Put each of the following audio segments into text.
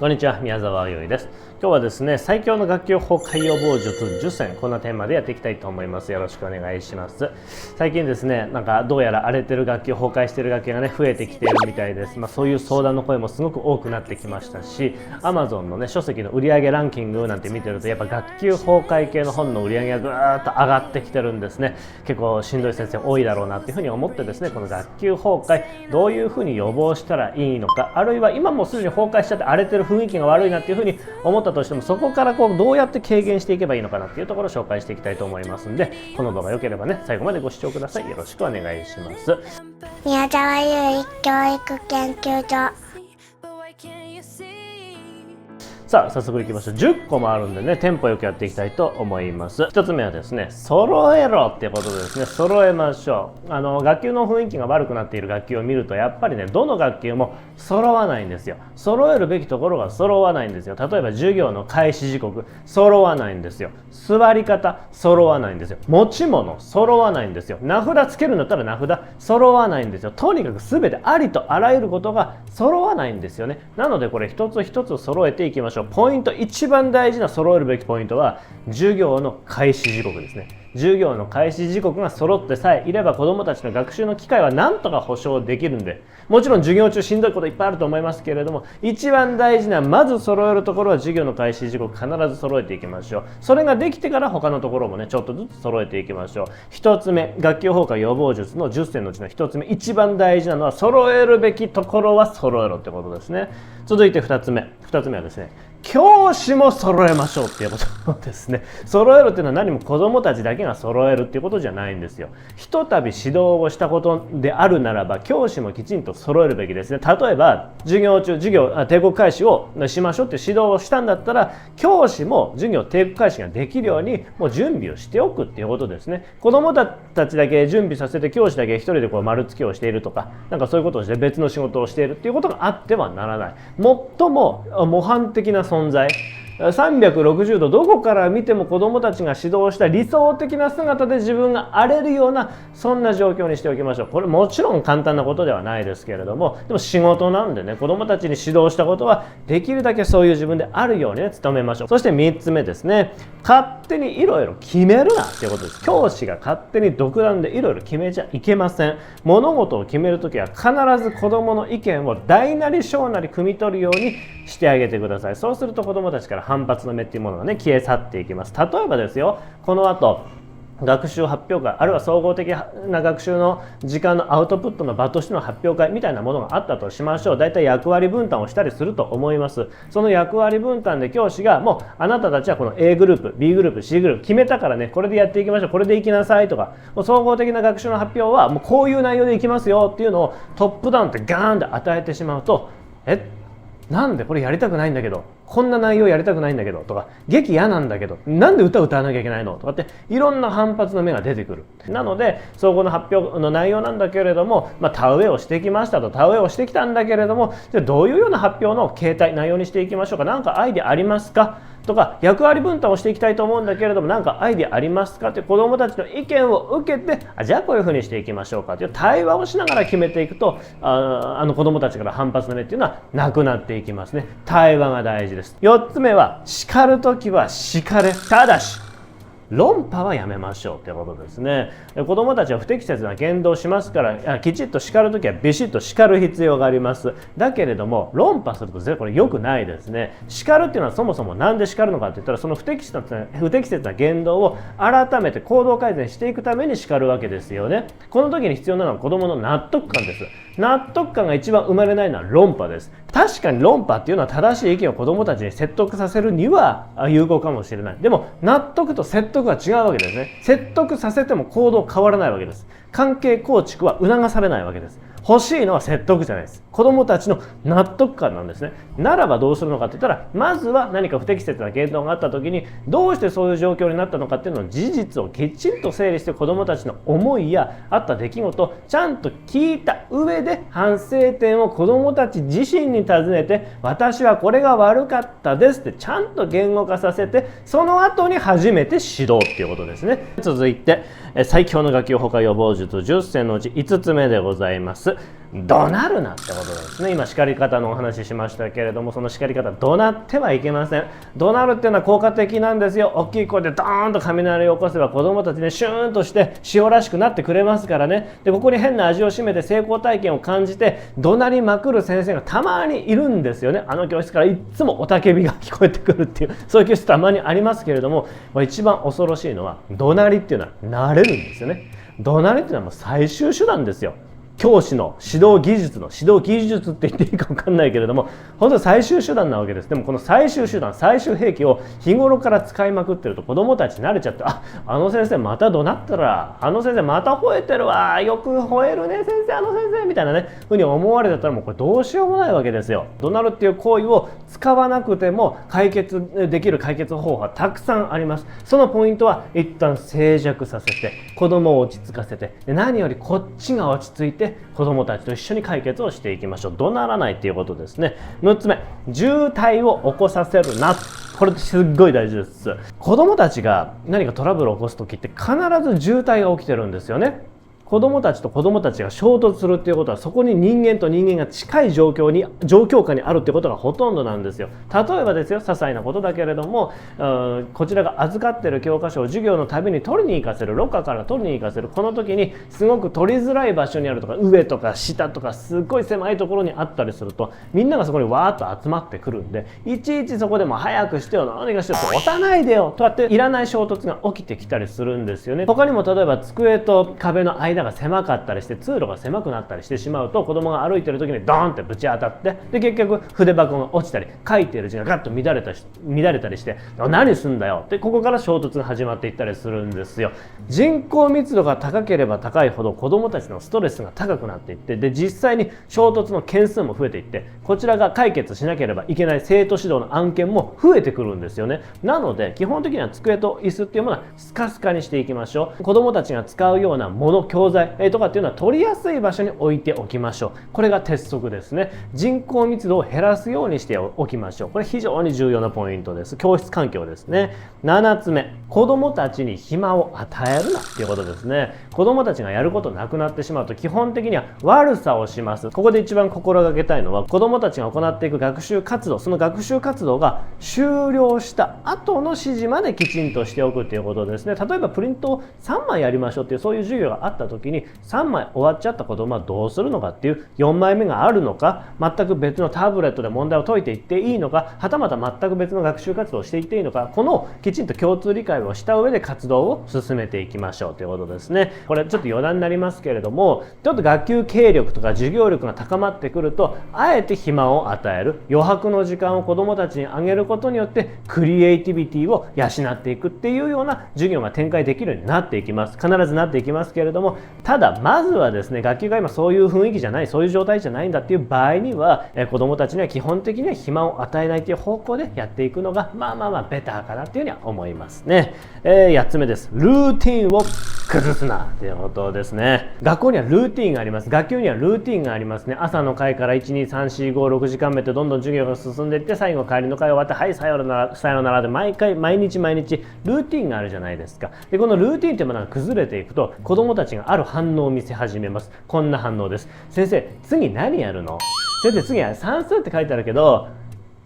こんにちは、宮沢よいです。今日はですね、最強の学級崩壊予防術10選、こんなテーマでやっていきたいと思います。よろしくお願いします。最近ですね、どうやら荒れてる学級、崩壊してる学級がね、増えてきているみたいです。そういう相談の声もすごく多くなってきましたし、Amazon のね、書籍の売上ランキングなんて見てると、やっぱ学級崩壊系の本の売り上げがぐーっと上がってきてるんですね。結構しんどい先生多いだろうなっていうふうに思ってですね、この学級崩壊、どういうふうに予防したらいいのか、あるいは今もうすでに崩壊しちゃって荒れてる雰囲気が悪いなっていうふうに思ったとしても、そこからどうやって軽減していけばいいのかなっていうところを紹介していきたいと思いますので、この動画良ければね、最後までご視聴ください。よろしくお願いします。宮沢優衣教育研究所。さあ早速いきましょう。10個もあるんでね、テンポよくやっていきたいと思います。1つ目はですね、揃えろっていうことでですね、揃えましょう。学級の雰囲気が悪くなっている学級を見ると、やっぱりね、どの学級も揃わないんですよ。揃えるべきところが揃わないんですよ。例えば授業の開始時刻揃わないんですよ。座り方揃わないんですよ。持ち物揃わないんですよ。名札つけるんだったら名札揃わないんですよ。とにかく全てありとあらゆることが揃わないんですよね。なのでこれ一つ一つ揃えていきましょう。ポイント、一番大事な揃えるべきポイントは授業の開始時刻ですね。授業の開始時刻が揃ってさえいれば、子どもたちの学習の機会はなんとか保証できるんで、もちろん授業中しんどいこといっぱいあると思いますけれども、一番大事なまず揃えるところは授業の開始時刻、必ず揃えていきましょう。それができてから他のところもね、ちょっとずつ揃えていきましょう。一つ目、学級崩壊予防術の10選のうちの一つ目、一番大事なのは揃えるべきところは揃えろってことですね。続いて2つ目はですね、教師も揃えましょうっていうことですね。揃えるっていうのは何も子どもたちだけが揃えるっていうことじゃないんですよ。ひとたび指導をしたことであるならば、教師もきちんと揃えるべきですね。例えば授業中帝国開始をしましょうって指導をしたんだったら、教師も授業帝国開始ができるようにもう準備をしておくっていうことですね。子どもたちだけ準備させて、教師だけ一人で丸付けをしているとか、そういうことをして別の仕事をしているっていうことがあってはならない。最も模範的な存在、360度どこから見ても子どもたちが指導した理想的な姿で自分が荒れるような、そんな状況にしておきましょう。これもちろん簡単なことではないですけれども、でも仕事なんでね、子どもたちに指導したことはできるだけそういう自分であるようにね、努めましょう。そして3つ目ですね、勝手にいろいろ決めるなっていうことです。教師が勝手に独断でいろいろ決めちゃいけません。物事を決めるときは必ず子どもの意見を大なり小なり汲み取るようにしてあげてください。そうすると子どもたちから反発の目っていうものがね、消え去っていきます。例えばですよ、この後学習発表会、あるいは総合的な学習の時間のアウトプットの場としての発表会みたいなものがあったとしましょう。だいたい役割分担をしたりすると思います。その役割分担で教師が、もうあなたたちはこの A グループ B グループ C グループ決めたからね、これでやっていきましょう、これでいきなさいとか、もう総合的な学習の発表はもうこういう内容でいきますよっていうのをトップダウンってガーンって与えてしまうと、なんでこれやりたくないんだけど、こんな内容やりたくないんだけどとか、劇嫌なんだけど、なんで歌歌わなきゃいけないのとかっていろんな反発の目が出てくる。なので総合の発表の内容なんだけれども、田植えをしてきましたと、田植えをしてきたんだけれども、じゃあどういうような発表の形態内容にしていきましょうか、何かアイデアありますかとか、役割分担をしていきたいと思うんだけれども何かアイデアありますかって子どもたちの意見を受けて、じゃあこういうふうにしていきましょうかという対話をしながら決めていくと、子どもたちから反発の目っていうのはなくなっていきますね。対話が大事です。4つ目は、叱るときは叱れ、ただし論破はやめましょうということですね。子どもたちは不適切な言動をしますから、きちっと叱るときはビシッと叱る必要があります。だけれども論破するとこれ良くないですね。叱るっていうのはそもそも何で叱るのかって言ったら、その不適切な言動を改めて行動改善していくために叱るわけですよね。この時に必要なのは子どもの納得感です。納得感が一番生まれないのは論破です。確かに論破っていうのは正しい意見を子どもたちに説得させるには有効かもしれない。でも納得と説得は違うわけですね。説得させても行動変わらないわけです。関係構築は促されないわけです。欲しいのは説得じゃないです。子どもたちの納得感なんですね。ならばどうするのかって言ったら、まずは何か不適切な言動があった時にどうしてそういう状況になったのかっていうのを事実をきちんと整理して、子どもたちの思いやあった出来事をちゃんと聞いた上で、反省点を子どもたち自身に尋ねて、私はこれが悪かったですってちゃんと言語化させて、その後に初めて指導っていうことですね。続いて最強の学級崩壊予防術10選のうち5つ目でございます。。怒鳴るなってことですね。今叱り方のお話ししましたけれども、その叱り方、怒鳴ってはいけません。怒鳴るっていうのは効果的なんですよ。大きい声でドーンと雷を起こせば子供たちね、シューンとして塩らしくなってくれますからね。でここに変な味を占めて成功体験を感じて怒鳴りまくる先生がたまにいるんですよね。あの教室からいつも雄たけびが聞こえてくるっていう、そういう教室たまにありますけれども、一番恐ろしいのは怒鳴りっていうのは慣れるんですよね。怒鳴りっていうのはもう最終手段ですよ。教師の指導技術って言っていいか分かんないけれども、本当に最終手段なわけです。でもこの最終手段、最終兵器を日頃から使いまくってると子どもたち慣れちゃって、あの先生また怒鳴ったら、あの先生また吠えてるわ、よく吠えるね先生、あの先生みたいなねふうに思われたら、もうこれどうしようもないわけですよ。怒鳴るっていう行為を使わなくても解決できる解決方法はたくさんあります。そのポイントは一旦静寂させて子どもを落ち着かせて、何よりこっちが落ち着いて子どもたちと一緒に解決をしていきましょう。怒鳴らないということですね。6つ目、渋滞を起こさせるな。これすっごい大事です。子どもたちが何かトラブルを起こす時って必ず渋滞が起きてるんですよね。子どもたちと子どもたちが衝突するっていうことは、そこに人間と人間が近い状況下にあるってことがほとんどなんですよ。例えばですよ、些細なことだけれども、こちらが預かってる教科書を授業のたびに取りに行かせる、ロッカーから取りに行かせる、この時にすごく取りづらい場所にあるとか、上とか下とかすっごい狭いところにあったりすると、みんながそこにわーっと集まってくるんで、いちいちそこでも早くしてよ、何がしてよ、押さないでよとかっていらない衝突が起きてきたりするんですよね。他にも例えば机と壁の間が狭かったりして通路が狭くなったりしてしまうと、子供が歩いてる時にドーンってぶち当たって、で結局筆箱が落ちたり書いている字がガッと乱れたりして、何すんだよって、ここから衝突が始まっていったりするんですよ。人口密度が高ければ高いほど子供たちのストレスが高くなっていって、で実際に衝突の件数も増えていって、こちらが解決しなければいけない生徒指導の案件も増えてくるんですよね。なので基本的には机と椅子っていうものはスカスカにしていきましょう。子供たちが使うようなもの、教材とかっていうのは取りやすい場所に置いておきましょう。これが鉄則ですね。人口密度を減らすようにしておきましょう。これ非常に重要なポイントです。教室環境ですね。7つ目、子どもたちに暇を与えるなっていうことですね。子どもたちがやることなくなってしまうと基本的には悪さをします。ここで一番心がけたいのは、子どもたちが行っていく学習活動、その学習活動が終了した後の指示まできちんとしておくということですね。例えばプリントを3枚やりましょうっていう、そういう授業があった時に3枚終わっちゃった子どもはどうするのかっていう、4枚目があるのか、全く別のタブレットで問題を解いていっていいのか、はたまた全く別の学習活動をしていっていいのか、このきちんと共通理解をした上で活動を進めていきましょうということですね。これちょっと余談になりますけれども、ちょっと学級経力とか授業力が高まってくると、あえて暇を与える、余白の時間を子どもたちにあげることによってクリエイティビティを養っていくっていうような授業が展開できるようになっていきます。必ずなっていきますけれども、ただまずはですね、学級が今そういう雰囲気じゃない、そういう状態じゃないんだっていう場合には、子どもたちには基本的には暇を与えないという方向でやっていくのがまあベターかなっていうふうには思いますね。8つ目です。ルーティンを崩すなっていうことですね。学校にはルーティンがあります。学級にはルーティンがありますね。朝の会から1、2、3、4、5、6時間目ってどんどん授業が進んでいって、最後帰りの会終わって、はいさようならさようならで毎日ルーティンがあるじゃないですか。でこのルーティンというものが崩れていくと、子どもたちがある反応を見せ始めます。こんな反応です。先生、次何やるの？先生、次は算数って書いてあるけど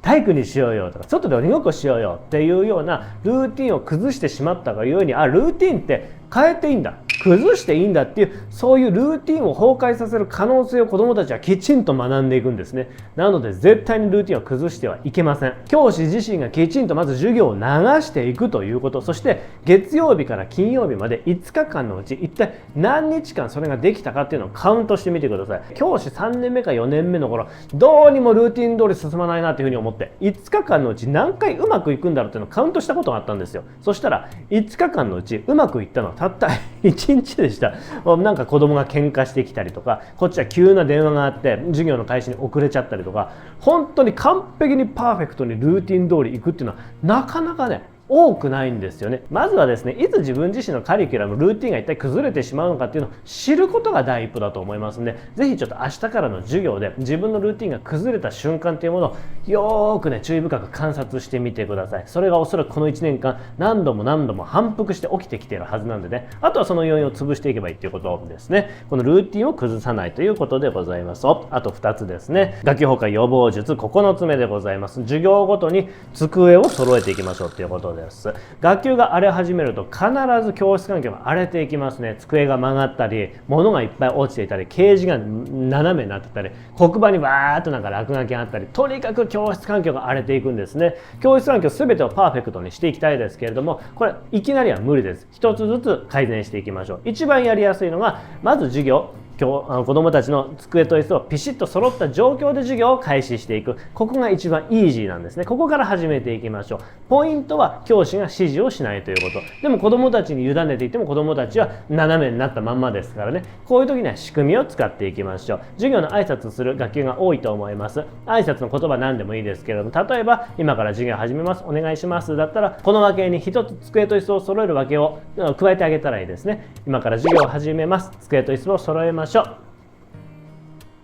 体育にしようよとか、外で鬼ごっこしようよっていうようなルーティンを崩してしまったがゆえに、ルーティンって変えていいんだ、崩していいんだっていう、そういうルーティンを崩壊させる可能性を子どもたちはきちんと学んでいくんですね。なので絶対にルーティンを崩してはいけません。教師自身がきちんとまず授業を流していくということ、そして月曜日から金曜日まで5日間のうち一体何日間それができたかっていうのをカウントしてみてください。教師3年目か4年目の頃、どうにもルーティン通り進まないなというふうに思って、5日間のうち何回うまくいくんだろうっていうのをカウントしたことがあったんですよ。そしたら5日間のうちうまくいったのはたった1日でした。なんか子供が喧嘩してきたりとか、こっちは急な電話があって授業の開始に遅れちゃったりとか、本当に完璧にパーフェクトにルーティン通りいくっていうのはなかなかね多くないんですよね。まずはですね、いつ自分自身のカリキュラム、ルーティンが一体崩れてしまうのかっていうのを知ることが第一歩だと思いますので、ぜひちょっと明日からの授業で自分のルーティンが崩れた瞬間っていうものをよーくね、注意深く観察してみてください。それがおそらくこの1年間何度も何度も反復して起きてきているはずなんでね、あとはその要因を潰していけばいいっていうことですね。このルーティンを崩さないということでございます。あと2つですね。学級崩壊予防術9つ目でございます。授業ごとに机を揃えていきましょうということです。学級が荒れ始めると必ず教室環境が荒れていきますね。机が曲がったり、物がいっぱい落ちていたり、掲示が斜めになってたり、黒板にバーっとなんか落書きがあったり、とにかく教室環境が荒れていくんですね。教室環境全てをパーフェクトにしていきたいですけれども、これいきなりは無理です。一つずつ改善していきましょう。一番やりやすいのがまず授業、子どもたちの机と椅子をピシッと揃った状況で授業を開始していく。ここが一番イージーなんですね。ここから始めていきましょう。ポイントは教師が指示をしないということ。でも子どもたちに委ねていても子どもたちは斜めになったまんまですからね。こういう時には仕組みを使っていきましょう。授業の挨拶する学級が多いと思います。挨拶の言葉何でもいいですけれども、例えば今から授業始めます、お願いしますだったら、この和形に一つ机と椅子を揃える和形を加えてあげたらいいですね。今から授業を始めます、机と椅子を揃えましょう。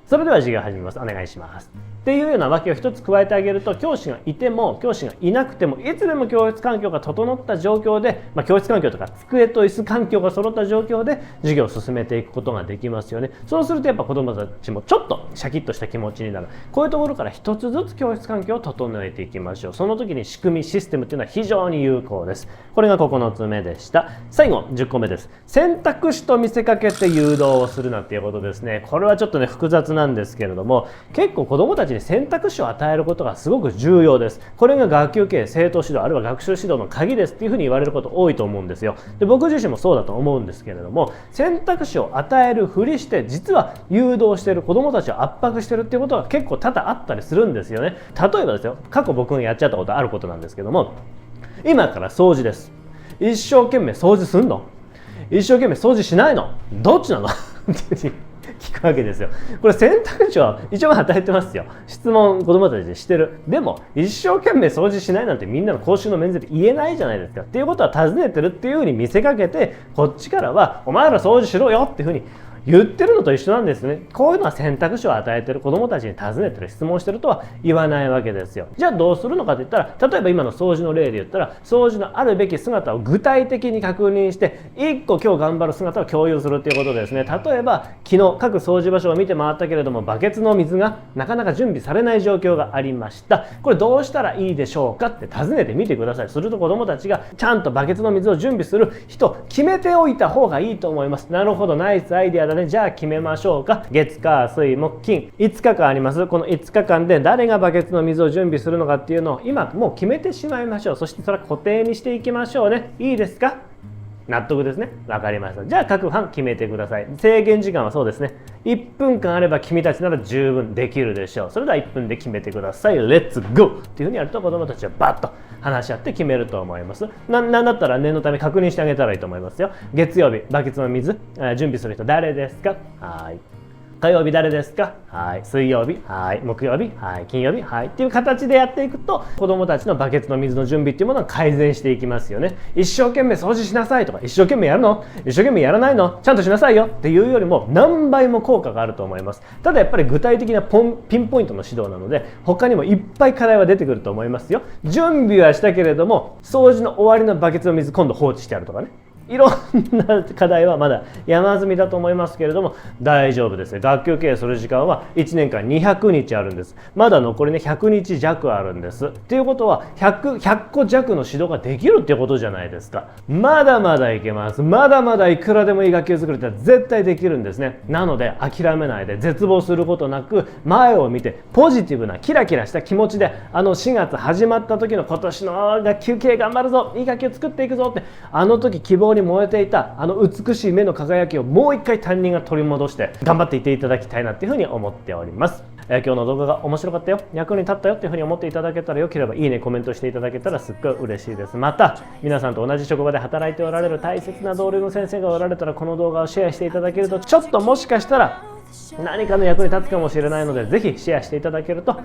それでは授業を始めます。お願いします。っていうようなわけを一つ加えてあげると、教師がいても教師がいなくてもいつでも教室環境が整った状況で、教室環境とか机と椅子環境が揃った状況で授業を進めていくことができますよね。そうするとやっぱ子どもたちもちょっとシャキッとした気持ちになる。こういうところから一つずつ教室環境を整えていきましょう。その時に仕組みシステムっていうのは非常に有効です。これが9つ目でした。最後10個目です。選択肢と見せかけて誘導をするなっていうことですね。これはちょっとね複雑なんですけれども、結構子どもたちに選択肢を与えることがすごく重要です。これが学級経営、生徒指導、あるいは学習指導の鍵ですっていうふうに言われること多いと思うんですよ。で、僕自身もそうだと思うんですけれども、選択肢を与えるふりして実は誘導している子どもたちを圧迫しているっていうことが結構多々あったりするんですよね。例えばですよ、過去僕がやっちゃったことあることなんですけども、今から掃除です。一生懸命掃除すんの？一生懸命掃除しないの？どっちなの？聞くわけですよ。これ選択肢を一応与えてますよ。質問子どもたちでしてる。でも一生懸命掃除しないなんてみんなの講習の面接で言えないじゃないですか。っていうことは尋ねてるっていうふうに見せかけて、こっちからはお前ら掃除しろよっていうふうに言ってるのと一緒なんですね。こういうのは選択肢を与えてる、子どもたちに尋ねてる、質問してるとは言わないわけですよ。じゃあどうするのかといったら、例えば今の掃除の例で言ったら、掃除のあるべき姿を具体的に確認して1個今日頑張る姿を共有するっていうことですね。例えば昨日各掃除場所を見て回ったけれども、バケツの水がなかなか準備されない状況がありました。これどうしたらいいでしょうかって尋ねてみてください。すると子どもたちがちゃんとバケツの水を準備する人決めておいた方がいいと思います。なるほど、ナイスアイデアだね。じゃあ決めましょうか。月火水木金5日間あります。この5日間で誰がバケツの水を準備するのかっていうのを今もう決めてしまいましょう。そしてそれは固定にしていきましょうね。いいですか？納得ですね。わかりました。じゃあ各班決めてください。制限時間はそうですね。1分間あれば君たちなら十分できるでしょう。それでは1分で決めてください。レッツゴーっていうふうにやると子どもたちはバッと話し合って決めると思います。なんだったら念のため確認してあげたらいいと思いますよ。月曜日バケツの水準備する人誰ですか？はい。火曜日誰ですか？はい。水曜日、はい。木曜日、はい。金曜日、はい。っていう形でやっていくと、子どもたちのバケツの水の準備っていうものが改善していきますよね。一生懸命掃除しなさいとか、一生懸命やるの？一生懸命やらないの？ちゃんとしなさいよっていうよりも何倍も効果があると思います。ただやっぱり具体的なピンポイントの指導なので、他にもいっぱい課題は出てくると思いますよ。準備はしたけれども、掃除の終わりのバケツの水今度放置してあるとかね。いろんな課題はまだ山積みだと思いますけれども大丈夫です。学級経営する時間は1年間200日あるんです。まだ残りね100日弱あるんです。っていうことは100個弱の指導ができるっていうことじゃないですか。まだまだいけます。まだまだいくらでもいい学級作りって絶対できるんですね。なので諦めないで絶望することなく前を見てポジティブなキラキラした気持ちで4月始まった時の今年の学級経営頑張るぞ、いい学級作っていくぞって時希望に燃えていた美しい目の輝きをもう一回担任が取り戻して頑張っていっていただきたいなっていうふうに思っております。今日の動画が面白かったよ、役に立ったよっていうふうに思っていただけたら、よければいいね、コメントしていただけたらすっごい嬉しいです。また皆さんと同じ職場で働いておられる大切な同僚の先生がおられたら、この動画をシェアしていただけるとちょっともしかしたら何かの役に立つかもしれないので、ぜひシェアしていただけると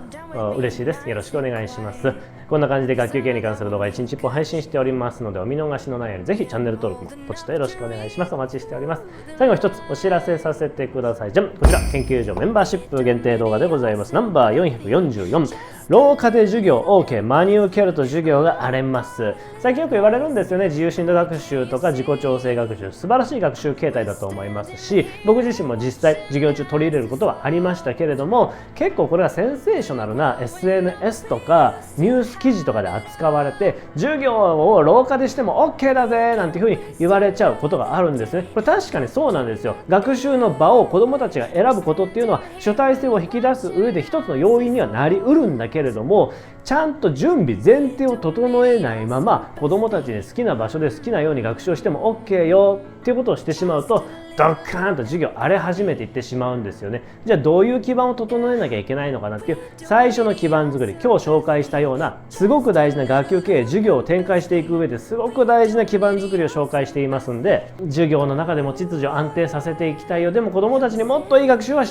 嬉しいです。よろしくお願いします。こんな感じで学級経営に関する動画1日1本配信しておりますので、お見逃しのないようにぜひチャンネル登録もポチッとよろしくお願いします。お待ちしております。最後一つお知らせさせてください。じゃん、こちら研究所メンバーシップ限定動画でございます。ナンバー444、廊下で授業 OK、 真に受けると授業が荒れます。最近よく言われるんですよね。自由進路学習とか自己調整学習、素晴らしい学習形態だと思いますし、僕自身も実際授業中取り入れることはありましたけれども、結構これがセンセーショナルな SNS とかニュース記事とかで扱われて、授業を廊下でしても OK だぜなんていうふうに言われちゃうことがあるんですね。これ確かにそうなんですよ。学習の場を子どもたちが選ぶことっていうのは主体性を引き出す上で一つの要因にはなりうるんだけれども、ちゃんと準備前提を整えないまま子どもたちに好きな場所で好きなように学習をしても OK よっていうことをしてしまうと、ドッカーンと授業荒れ始めていってしまうんですよね。じゃあどういう基盤を整えなきゃいけないのかなっていう最初の基盤作り、今日紹介したようなすごく大事な学級経営、授業を展開していく上ですごく大事な基盤作りを紹介していますんで、授業の中でも秩序安定させていきたいよ、でも子どもたちにもっといい学習は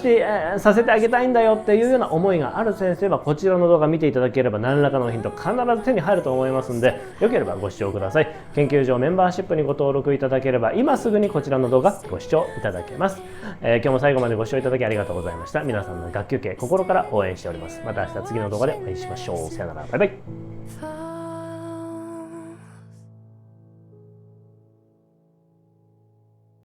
させてあげたいんだよっていうような思いがある先生はこちらの動画見ていただければ何らかのヒント必ず手に入ると思いますんで、よければご視聴ください。研究所メンバーシップにご登録いただければ今すぐにこちらの動画ご視聴いただけます。今日も最後までご視聴いただきありがとうございました。皆さんの学級経営心から応援しております。また明日次の動画でお会いしましょう。さよなら、バイバイ。